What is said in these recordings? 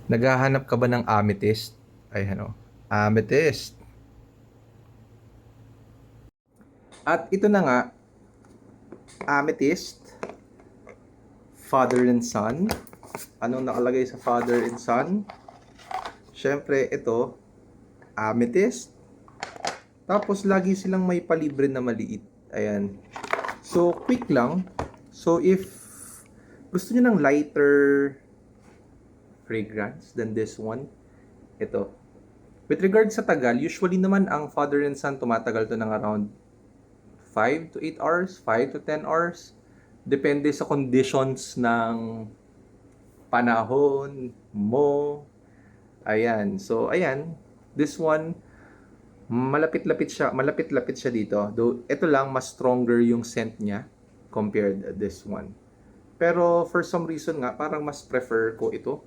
Naghahanap ka ba ng amethyst? Ay ano, amethyst. At ito na nga, amethyst, father and son. Anong nakalagay sa father and son? Siyempre, ito, amethyst. Tapos, lagi silang may palibre na maliit. Ayan. So, quick lang. So, if gusto niyo ng lighter fragrance than this one, ito. With regard sa tagal, usually naman ang father and son tumatagal to ng around 5 to 8 hours, 5 to 10 hours. Depende sa conditions ng panahon mo. Ayan. So, ayan. This one, malapit-lapit siya dito. Though, ito lang, mas stronger yung scent niya compared this one. Pero, for some reason nga, parang mas prefer ko ito.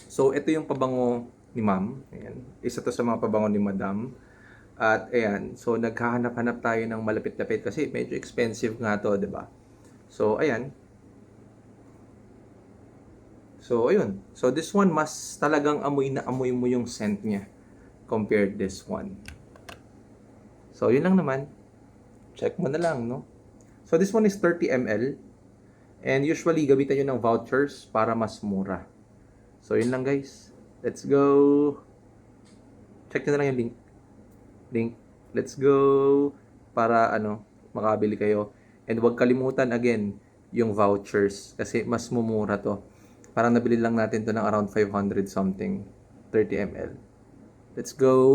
So, ito yung pabango ni ma'am. Ayan. Isa to sa mga pabango ni madam. At ayan, so naghahanap-hanap tayo ng malapit-lapit kasi medyo expensive nga to, 'di ba? So ayan. So ayun. So this one mas talagang amoy na amoy mo yung scent niya compared this one. So yun lang naman. Check mo na lang, no? So this one is 30 ml and usually gamitan nyo ng vouchers para mas mura. So yun lang guys. Let's go. Check nyo na lang yung link. Let's go para makabili kayo. And huwag kalimutan again yung vouchers kasi mas mumura to. Parang nabili lang natin to ng around 500 something, 30 ml. Let's go.